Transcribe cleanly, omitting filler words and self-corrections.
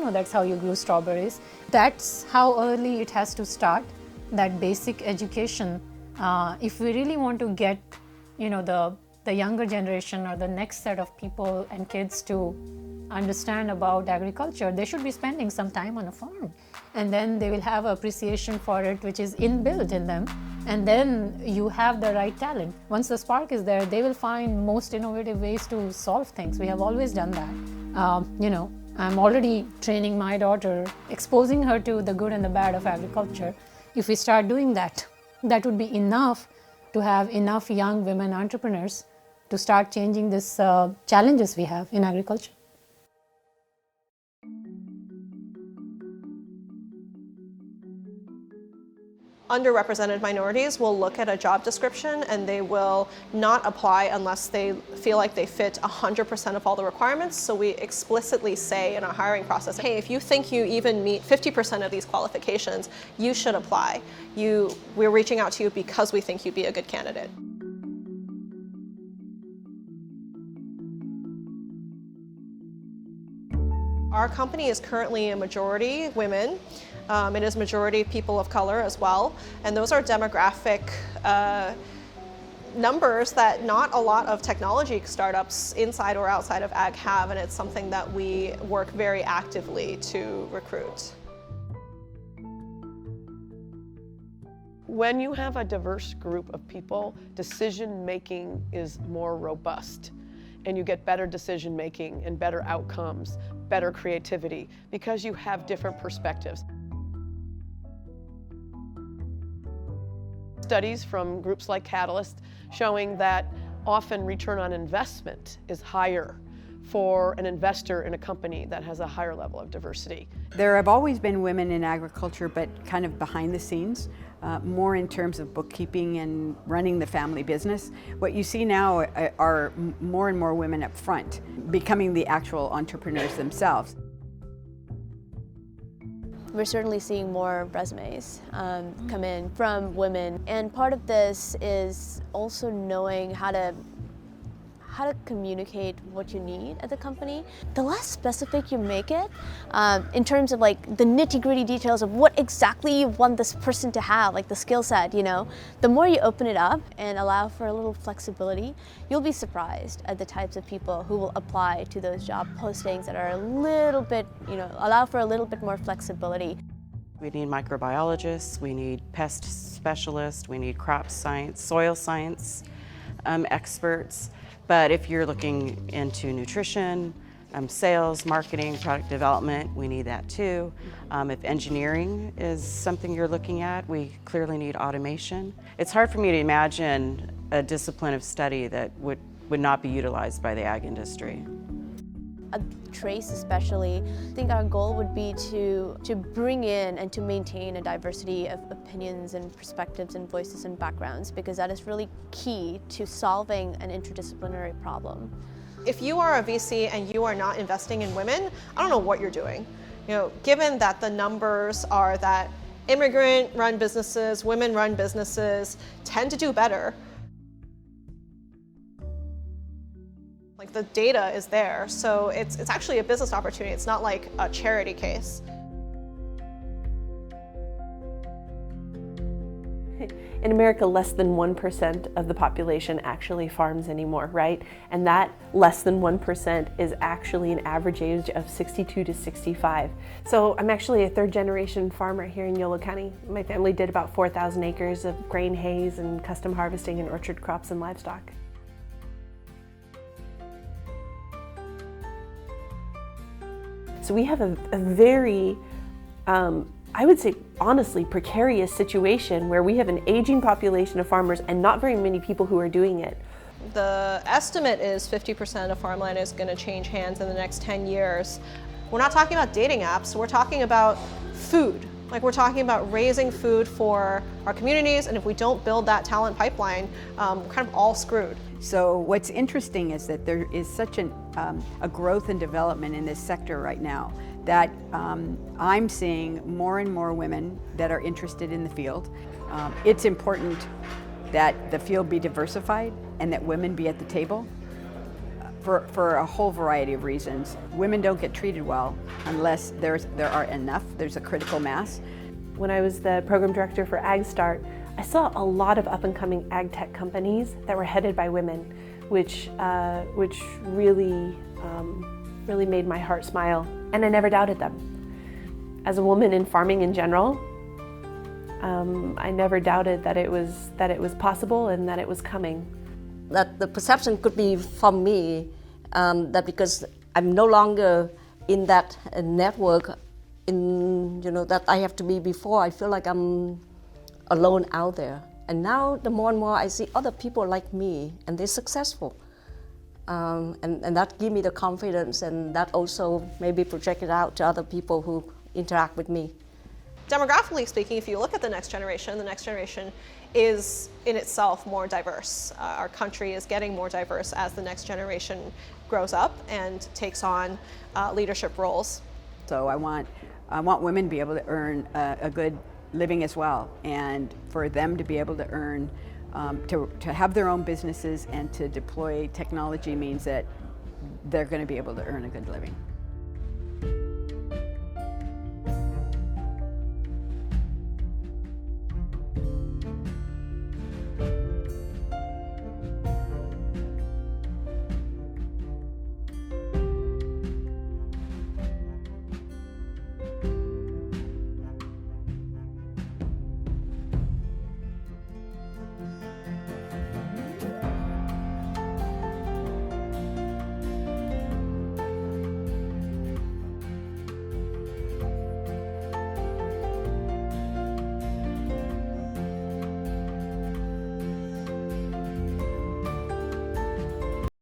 know that's how you grew strawberries. That's how early it has to start, that basic education. If we really want to get, the younger generation or the next set of people and kids to understand about agriculture, they should be spending some time on a farm. And then they will have appreciation for it, which is inbuilt in them. And then you have the right talent. Once the spark is there, they will find most innovative ways to solve things. We have always done that. I'm already training my daughter, exposing her to the good and the bad of agriculture. If we start doing that, that would be enough to have enough young women entrepreneurs to start changing these challenges we have in agriculture. Underrepresented minorities will look at a job description and they will not apply unless they feel like they fit 100% of all the requirements. So we explicitly say in our hiring process, hey, if you think you even meet 50% of these qualifications, you should apply. We're reaching out to you because we think you'd be a good candidate. Our company is currently a majority women. It is majority people of color as well. And those are demographic numbers that not a lot of technology startups inside or outside of ag have, and it's something that we work very actively to recruit. When you have a diverse group of people, decision-making is more robust. And you get better decision-making and better outcomes, better creativity, because you have different perspectives. Studies from groups like Catalyst showing that often return on investment is higher for an investor in a company that has a higher level of diversity. There have always been women in agriculture, but kind of behind the scenes, more in terms of bookkeeping and running the family business. What you see now are more and more women up front, becoming the actual entrepreneurs themselves. We're certainly seeing more resumes come in from women, and part of this is also knowing how to communicate what you need at the company. The less specific you make it, in terms of like the nitty-gritty details of what exactly you want this person to have, like the skill set, the more you open it up and allow for a little flexibility, you'll be surprised at the types of people who will apply to those job postings that are a little bit, allow for a little bit more flexibility. We need microbiologists, we need pest specialists, we need crop science, soil science experts. But if you're looking into nutrition, sales, marketing, product development, we need that too. If engineering is something you're looking at, we clearly need automation. It's hard for me to imagine a discipline of study that would not be utilized by the ag industry. Trace especially, I think our goal would be to bring in and to maintain a diversity of opinions and perspectives and voices and backgrounds, because that is really key to solving an interdisciplinary problem. If you are a VC and you are not investing in women, I don't know what you're doing. Given that the numbers are that immigrant-run businesses, women-run businesses tend to do better. Like the data is there, so it's actually a business opportunity. It's not like a charity case. In America, less than 1% of the population actually farms anymore, right? And that less than 1% is actually an average age of 62 to 65. So I'm actually a third-generation farmer here in Yolo County. My family did about 4,000 acres of grain haze and custom harvesting and orchard crops and livestock. So we have a very, I would say honestly, precarious situation where we have an aging population of farmers and not very many people who are doing it. The estimate is 50% of farmland is going to change hands in the next 10 years. We're not talking about dating apps, we're talking about food. Like we're talking about raising food for our communities, and if we don't build that talent pipeline, we're kind of all screwed. So what's interesting is that there is such a growth and development in this sector right now that I'm seeing more and more women that are interested in the field. It's important that the field be diversified and that women be at the table. for a whole variety of reasons. Women don't get treated well unless there are enough, there's a critical mass. When I was the program director for AgStart, I saw a lot of up-and-coming ag tech companies that were headed by women, which really made my heart smile, and I never doubted them. As a woman in farming in general, I never doubted that it was possible and that it was coming. That the perception could be from me, that because I'm no longer in that network, that I have to be before, I feel like I'm alone out there. And now the more and more I see other people like me and they're successful. And that gives me the confidence, and that also maybe project it out to other people who interact with me. Demographically speaking, if you look at the next generation is in itself more diverse. Our country is getting more diverse as the next generation grows up and takes on leadership roles. So I want women to be able to earn a good living as well, and for them to be able to earn, to have their own businesses and to deploy technology means that they're going to be able to earn a good living.